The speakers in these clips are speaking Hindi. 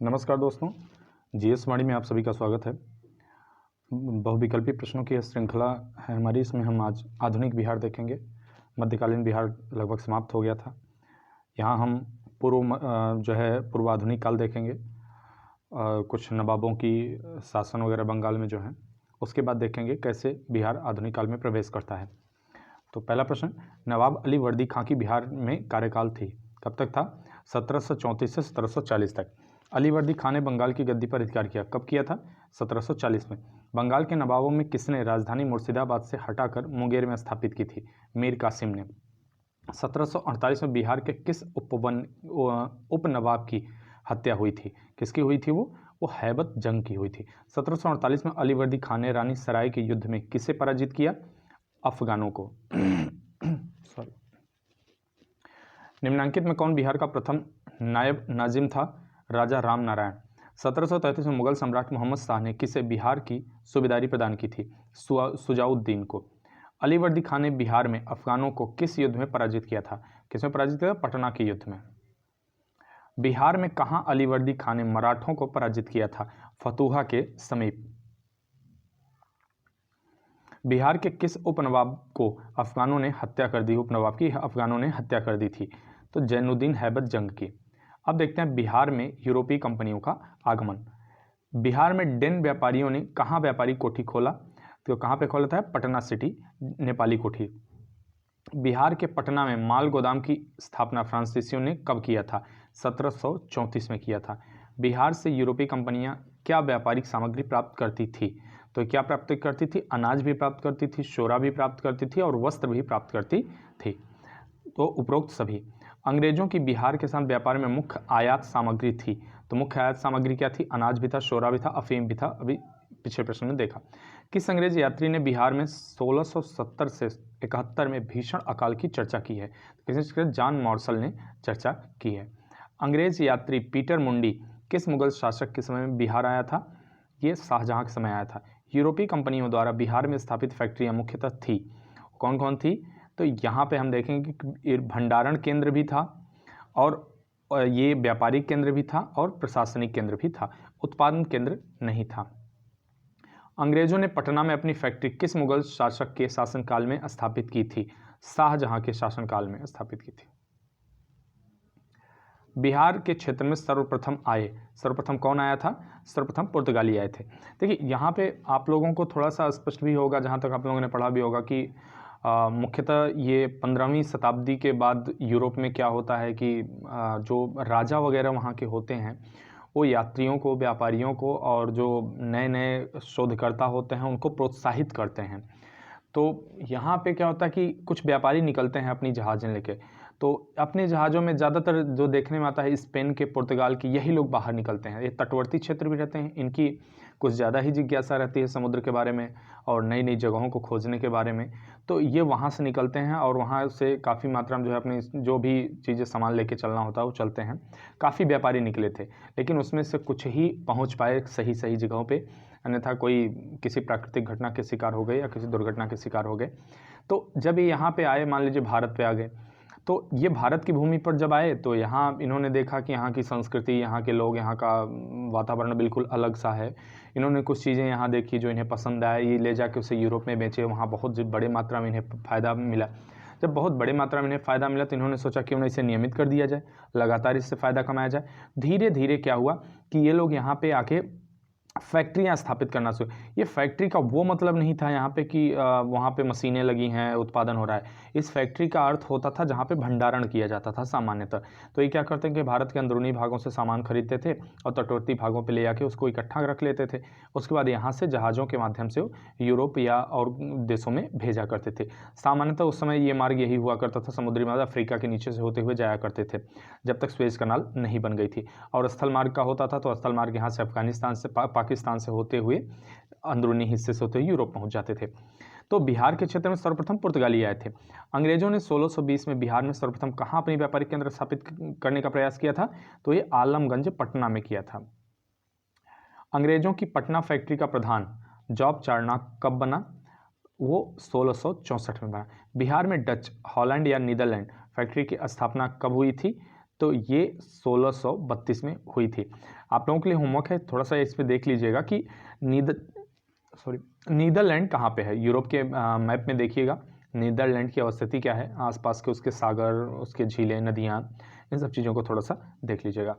नमस्कार दोस्तों, जीएस वाणी में आप सभी का स्वागत है। बहुविकल्पी प्रश्नों की यह श्रृंखला है हमारी। इसमें हम आज आधुनिक बिहार देखेंगे। मध्यकालीन बिहार लगभग समाप्त हो गया था। यहाँ हम पूर्वाधुनिक काल देखेंगे। कुछ नवाबों की शासन वगैरह बंगाल में जो है, उसके बाद देखेंगे कैसे बिहार आधुनिक काल में प्रवेश करता है। तो पहला प्रश्न, नवाब अली वर्दी खां की बिहार में कार्यकाल थी, कब तक था? 1734 से 1740 तक। अली वर्दी खां ने बंगाल की गद्दी पर अधिकार किया, कब किया था? 1740 में। बंगाल के नवाबों में किसने राजधानी मुर्शिदाबाद से हटाकर मुंगेर में स्थापित की थी? मीर कासिम ने। 1748 में बिहार के किस उपनवाब की हत्या हुई थी? किसकी हुई थी? वो हैबत जंग की हुई थी। 1748 में अली वर्दी खां ने रानी सराय के युद्ध में किसे पराजित किया? अफगानों को। सॉरी। निम्नांकित में कौन बिहार का प्रथम नायब नाजिम था? राजा राम नारायण। 1733 में मुगल सम्राट मोहम्मद शाह ने किसे बिहार की सूबेदारी प्रदान की थी? सुजाउद्दीन को। अली वर्दी खां ने बिहार में अफगानों को किस युद्ध में पराजित किया था? किसमें पराजित किया था? पटना के युद्ध में। बिहार में कहां अली वर्दी खां ने मराठों को पराजित किया था? फतुहा के समीप। बिहार के किस उपनवाब को अफगानों ने हत्या कर दी? उपनवाब की अफगानों ने हत्या कर दी थी, तो जैनुद्दीन हैबत जंग की। अब देखते हैं बिहार में यूरोपीय कंपनियों का आगमन। बिहार में डेन व्यापारियों ने कहाँ व्यापारी कोठी खोला? तो कहाँ पे खोला था? पटना सिटी, नेपाली कोठी। बिहार के पटना में माल गोदाम की स्थापना फ्रांसीसियों ने कब किया था? 1734 में किया था। बिहार से यूरोपीय कंपनियां क्या व्यापारिक सामग्री प्राप्त करती थी? तो क्या प्राप्त करती थी? अनाज भी प्राप्त करती थी, शोरा भी प्राप्त करती थी और वस्त्र भी प्राप्त करती थी। तो उपरोक्त सभी। अंग्रेजों की बिहार के साथ व्यापार में मुख्य आयात सामग्री थी, तो मुख्य आयात सामग्री क्या थी? अनाज भी था, शोरा भी था, अफीम भी था। अभी पिछले प्रश्न में देखा। किस अंग्रेज यात्री ने बिहार में 1670 से 71 में भीषण अकाल की चर्चा की है? किसने? जॉन मार्शल ने चर्चा की है। अंग्रेज यात्री पीटर मुंडी किस मुगल शासक के समय में बिहार आया था? ये शाहजहां के समय आया था। यूरोपीय कंपनियों द्वारा बिहार में स्थापित फैक्ट्रियां मुख्यतः थी, कौन कौन थी? तो यहाँ पे हम देखेंगे कि भंडारण केंद्र भी था और ये व्यापारिक केंद्र भी था और प्रशासनिक केंद्र भी था, उत्पादन केंद्र नहीं था। अंग्रेजों ने पटना में अपनी फैक्ट्री किस मुगल शासक के शासनकाल में स्थापित की थी? शाहजहां के शासनकाल में स्थापित की थी। बिहार के क्षेत्र में सर्वप्रथम कौन आया था? सर्वप्रथम पुर्तगाली आए थे। देखिए यहाँ पे आप लोगों को थोड़ा सा स्पष्ट भी होगा, जहाँ तक आप लोगों ने पढ़ा भी होगा कि मुख्यतः ये 15वीं शताब्दी के बाद यूरोप में क्या होता है कि जो राजा वगैरह वहाँ के होते हैं, वो यात्रियों को, व्यापारियों को और जो नए नए शोधकर्ता होते हैं उनको प्रोत्साहित करते हैं। तो यहाँ पे क्या होता है कि कुछ व्यापारी निकलते हैं अपनी जहाज़ें लेके, तो अपने जहाज़ों में ज़्यादातर जो देखने में आता है स्पेन के, पुर्तगाल के, यही लोग बाहर निकलते हैं। ये तटवर्ती क्षेत्र भी रहते हैं, इनकी कुछ ज़्यादा ही जिज्ञासा रहती है समुद्र के बारे में और नई नई जगहों को खोजने के बारे में। तो ये वहाँ से निकलते हैं और वहाँ से काफ़ी मात्रा में जो है अपनी जो भी चीज़ें सामान लेके चलना होता है वो चलते हैं। काफ़ी व्यापारी निकले थे, लेकिन उसमें से कुछ ही पहुँच पाए सही सही जगहों पर, अन्यथा कोई किसी प्राकृतिक घटना के शिकार हो गए या किसी दुर्घटना के शिकार हो गए। तो जब ये यहाँ पे आए, मान लीजिए भारत पे आ गए, तो ये भारत की भूमि पर जब आए तो यहाँ इन्होंने देखा कि यहाँ की संस्कृति, यहाँ के लोग, यहाँ का वातावरण बिल्कुल अलग सा है। इन्होंने कुछ चीज़ें यहाँ देखी जो इन्हें पसंद आया, ये ले जाके उसे यूरोप में बेचे, वहाँ बहुत बड़े मात्रा में इन्हें फ़ायदा मिला। जब बहुत बड़े मात्रा में इन्हें फ़ायदा मिला तो इन्होंने सोचा क्यों ना इसे नियमित कर दिया जाए, लगातार इससे फ़ायदा कमाया जाए। धीरे धीरे क्या हुआ कि ये लोग यहाँ पे आके फैक्ट्रियां स्थापित करना शुरू। ये फैक्ट्री का वो मतलब नहीं था यहाँ पे कि वहाँ पे मशीनें लगी हैं, उत्पादन हो रहा है। इस फैक्ट्री का अर्थ होता था जहाँ पे भंडारण किया जाता था सामान्यतः। तो ये क्या करते हैं कि भारत के अंदरूनी भागों से सामान खरीदते थे और तटवर्ती भागों पे ले आके उसको इकट्ठा रख लेते थे। उसके बाद यहाँ से जहाज़ों के माध्यम से यूरोप या और देशों में भेजा करते थे। सामान्यतः उस समय ये मार्ग यही हुआ करता था, समुद्री मार्ग अफ्रीका के नीचे से होते हुए जाया करते थे, जब तक सुएज कनाल नहीं बन गई थी। और स्थल मार्ग का होता था, तो स्थल मार्ग यहाँ से अफगानिस्तान से पाकिस्तान से होते हुए अंदरूनी हिस्से से होते हुए यूरोप पहुंच जाते थे। तो बिहार के क्षेत्र में सर्वप्रथम पुर्तगाली आए थे। अंग्रेजों ने 1620 में बिहार में सर्वप्रथम कहां अपनी व्यापारिक केंद्र स्थापित करने का प्रयास किया था? तो ये आलमगंज, पटना में किया था। अंग्रेजों की पटना फैक्ट्री का प्रधान जॉब चार्नक कब बना? वो 1664 में बना। बिहार में डच, हॉलैंड या नीदरलैंड फैक्ट्री की स्थापना कब हुई थी? तो ये 1632 में हुई थी। आप लोगों के लिए होमवर्क है, थोड़ा सा इस पर देख लीजिएगा कि नीदरलैंड कहाँ पे है। यूरोप के मैप में देखिएगा नीदरलैंड की अवस्थिति क्या है, आसपास के उसके सागर, उसके झीलें, नदियाँ, इन सब चीज़ों को थोड़ा सा देख लीजिएगा।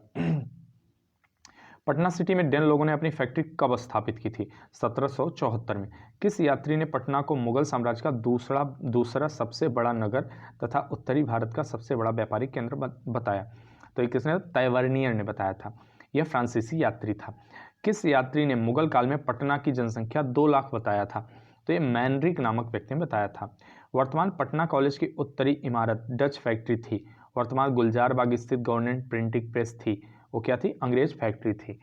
पटना सिटी में डेन लोगों ने अपनी फैक्ट्री कब स्थापित की थी? 1774 में। किस यात्री ने पटना को मुगल साम्राज्य का दूसरा सबसे बड़ा नगर तथा उत्तरी भारत का सबसे बड़ा व्यापारिक केंद्र बताया? तो ये किसने? तैवर्नियर ने बताया था। यह फ्रांसीसी यात्री था। किस यात्री ने मुगल काल में पटना की जनसंख्या 2 लाख बताया था? तो ये मैनरिक नामक व्यक्ति ने बताया था। वर्तमान पटना कॉलेज की उत्तरी इमारत डच फैक्ट्री थी। वर्तमान गुलजार बाग स्थित गवर्नमेंट प्रिंटिंग प्रेस थी, वो क्या थी? अंग्रेज फैक्ट्री थी।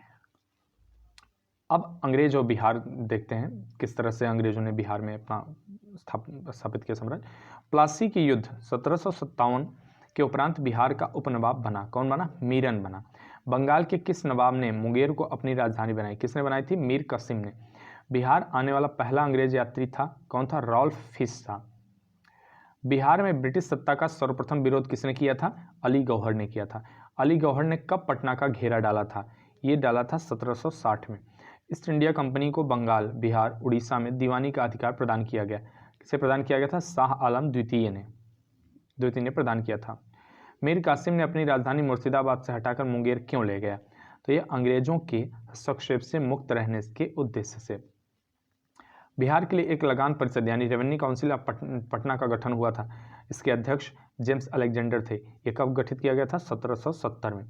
अब अंग्रेज और बिहार देखते हैं किस तरह से अंग्रेजों ने बिहार में अपना स्थापित किया साम्राज्य। प्लासी की युद्ध 1757 के उपरांत बिहार का उपनवाब बना। कौन बना? मीरन बना। बंगाल के किस नवाब ने मुंगेर को अपनी राजधानी बनाई? किसने बनाई थी? मीर कासिम ने। बिहार आने वाला पहला अंग्रेज यात्री था, कौन था? रॉल्फ फिश था। बिहार में ब्रिटिश सत्ता का सर्वप्रथम विरोध किसने किया था? अली गौहर ने किया था। अली गौहर ने कब पटना का घेरा डाला था? ये डाला था 1760 में। ईस्ट इंडिया कंपनी को बंगाल, बिहार, उड़ीसा में दीवानी का अधिकार प्रदान किया गया। किसे प्रदान किया गया था? शाह आलम द्वितीय ने प्रदान किया था। मीर कासिम ने अपनी राजधानी मुर्शिदाबाद से हटाकर मुंगेर क्यों ले गया? तो ये अंग्रेजों के हस्तक्षेप से मुक्त रहने के उद्देश्य से। बिहार के लिए एक लगान परिषद यानी रेवेन्यू काउंसिल ऑफ पटना का गठन हुआ था। इसके अध्यक्ष जेम्स अलेक्जेंडर थे। ये कब गठित किया गया था? 1770 में।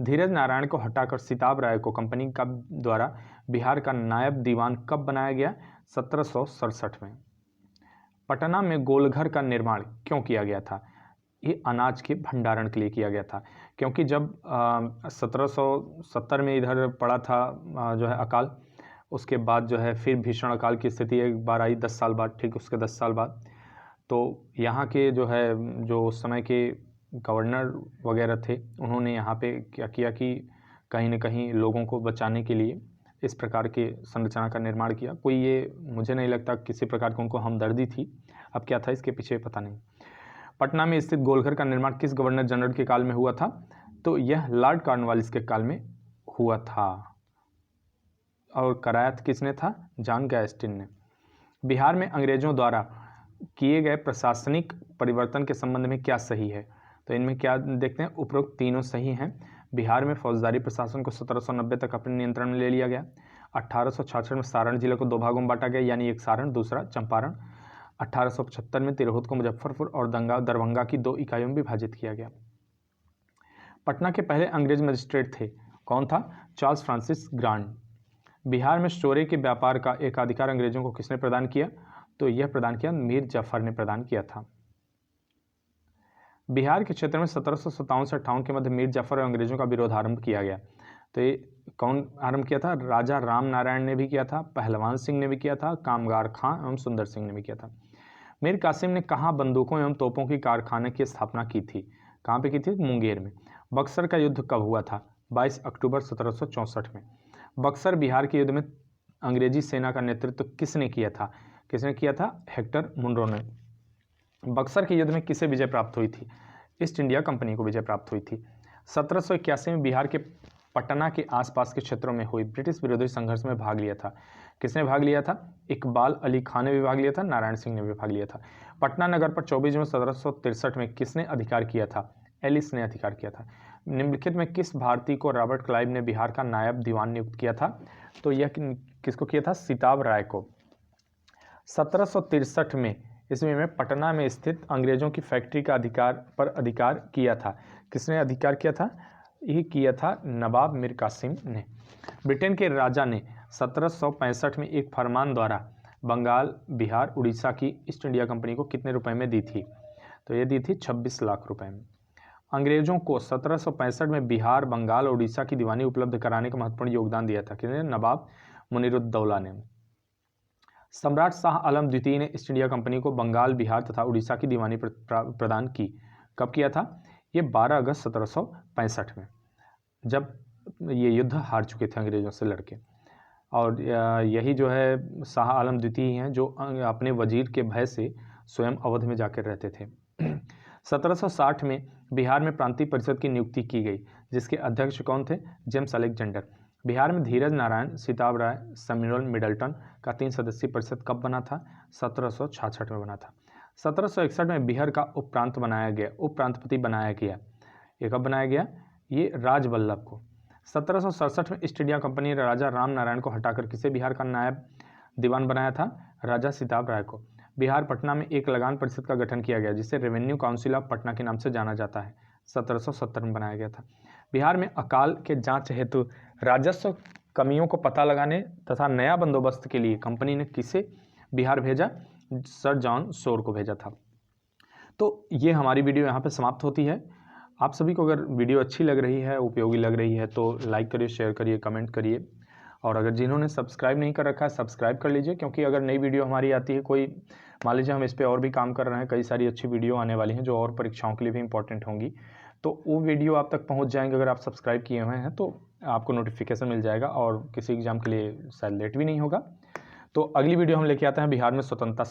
धीरज नारायण को हटाकर सिताब राय को कंपनी का द्वारा बिहार का नायब दीवान कब बनाया गया? 1767 में। पटना में गोलघर का निर्माण क्यों किया गया था? ये अनाज के भंडारण के लिए किया गया था, क्योंकि जब 1770 में इधर पड़ा था जो है अकाल, उसके बाद जो है फिर भीषण अकाल की स्थिति एक बार आई 10 साल बाद, ठीक उसके 10 साल बाद। तो यहाँ के जो है जो उस समय के गवर्नर वगैरह थे, उन्होंने यहाँ पे क्या किया कि कहीं न कहीं लोगों को बचाने के लिए इस प्रकार के संरचना का निर्माण किया। कोई ये मुझे नहीं लगता किसी प्रकार की उनको हमदर्दी थी, अब क्या था इसके पीछे पता नहीं। पटना में स्थित गोलघर का निर्माण किस गवर्नर जनरल के काल में हुआ था? तो यह लॉर्ड कॉर्नवालिस के काल में हुआ था। और कराया किसने था? जॉन गैस्टिन ने। बिहार में अंग्रेजों द्वारा किए गए प्रशासनिक परिवर्तन के संबंध में क्या सही है? तो इनमें क्या देखते हैं? उपरोक्त तीनों सही हैं। बिहार में फौजदारी प्रशासन को 1790 तक अपने नियंत्रण में ले लिया गया। 1866 में सारण जिले को 2 भागों में बांटा गया, यानी एक सारण, दूसरा चंपारण। 1875 में तिरहुत को मुजफ्फरपुर और दरभंगा की 2 इकाइयों में विभाजित किया गया। पटना के पहले अंग्रेज मजिस्ट्रेट थे, कौन था? Charles Francis grand. बिहार में शोरे के व्यापार का एकाधिकार अंग्रेजों को किसने प्रदान किया? तो यह प्रदान किया मीर जाफर ने प्रदान किया था। बिहार के क्षेत्र में 1757 से 58 के मध्य मीर जाफर और अंग्रेजों का विरोध आरंभ किया गया। तो ये कौन आरंभ किया था? राजा राम नारायण ने भी किया था, पहलवान सिंह ने भी किया था, कामगार खां एवं सुंदर सिंह ने भी किया था। मीर कासिम ने कहाँ बंदूकों एवं तोपों की कारखाने की स्थापना की थी? कहाँ पे की थी? मुंगेर में। बक्सर का युद्ध कब हुआ था? 22 अक्टूबर 1764 में। बक्सर बिहार के युद्ध में अंग्रेजी सेना का नेतृत्व किसने किया था? किसने किया था? हेक्टर मुनरो ने। बक्सर के युद्ध में किसे विजय प्राप्त हुई थी? ईस्ट इंडिया कंपनी को विजय प्राप्त हुई थी। 1781 में बिहार के पटना के आसपास के क्षेत्रों में हुई ब्रिटिश विरोधी संघर्ष में भाग लिया था। किसने भाग लिया था? इकबाल अली खान ने भी भाग लिया था, नारायण सिंह ने भी भाग लिया था। पटना नगर पर 24 जून 1763 में किसने अधिकार किया था? एलिस ने अधिकार किया था। निम्नलिखित में किस भारतीय को रॉबर्ट क्लाइव ने बिहार का नायब दीवान नियुक्त किया था? तो यह किसको किया था? सिताब राय को। 1763 में ईस्वी में पटना में स्थित अंग्रेजों की फैक्ट्री का अधिकार किया था। किसने अधिकार किया था? ये किया था नवाब मीर कासिम ने। ब्रिटेन के राजा ने 1765 में एक फरमान द्वारा बंगाल, बिहार, उड़ीसा की ईस्ट इंडिया कंपनी को कितने रुपए में दी थी? तो ये दी थी 26 लाख रुपए में। अंग्रेजों को 1765 में बिहार, बंगाल और उड़ीसा की दीवानी उपलब्ध कराने का महत्वपूर्ण योगदान दिया था। किसने? नवाब मुनीरुद्दौला ने। सम्राट शाह आलम द्वितीय ने ईस्ट इंडिया कंपनी को बंगाल, बिहार तथा उड़ीसा की दीवानी प्रदान की। कब किया था? ये 12 अगस्त 1765 में, जब ये युद्ध हार चुके थे अंग्रेजों से लड़के। और यही जो है शाह आलम द्वितीय हैं जो अपने वजीर के भय से स्वयं अवध में जाकर रहते थे। 1760 में बिहार में प्रांतीय परिषद की नियुक्ति की गई, जिसके अध्यक्ष कौन थे? James Alexander. बिहार में धीरज नारायण, सिताब राय, सैमुअल मिडल्टन का 3 सदस्यीय परिषद कब बना था? 1766 में बना था। 1761 में बिहार का उपप्रांत बनाया गया, उपप्रांतपति बनाया गया। ये कब बनाया गया? ये राजवल्लभ को। 1767 में ईस्ट इंडिया कंपनी ने राजा राम नारायण को हटाकर किसे बिहार का नायब दीवान बनाया था? राजा सिताब राय को। बिहार पटना में एक लगान परिषद का गठन किया गया, जिसे रेवेन्यू काउंसिल ऑफ पटना के नाम से जाना जाता है। 1770 में बनाया गया था। बिहार में अकाल के जांच हेतु राजस्व कमियों को पता लगाने तथा नया बंदोबस्त के लिए कंपनी ने किसे बिहार भेजा? सर जॉन शोर को भेजा था। तो ये हमारी वीडियो यहाँ पे समाप्त होती है। आप सभी को अगर वीडियो अच्छी लग रही है, उपयोगी लग रही है, तो लाइक करिए, शेयर करिए, कमेंट करिए, और अगर जिन्होंने सब्सक्राइब नहीं कर रखा है सब्सक्राइब कर लीजिए, क्योंकि अगर नई वीडियो हमारी आती है, कोई मान लीजिए हम इस पर और भी काम कर रहे हैं, कई सारी अच्छी वीडियो आने वाली हैं जो और परीक्षाओं के लिए भी इंपॉर्टेंट होंगी, तो वो वीडियो आप तक पहुंच जाएंगे। अगर आप सब्सक्राइब किए हुए हैं तो आपको नोटिफिकेशन मिल जाएगा और किसी एग्जाम के लिए शायद लेट भी नहीं होगा। तो अगली वीडियो हम लेके आते हैं बिहार में स्वतंत्रता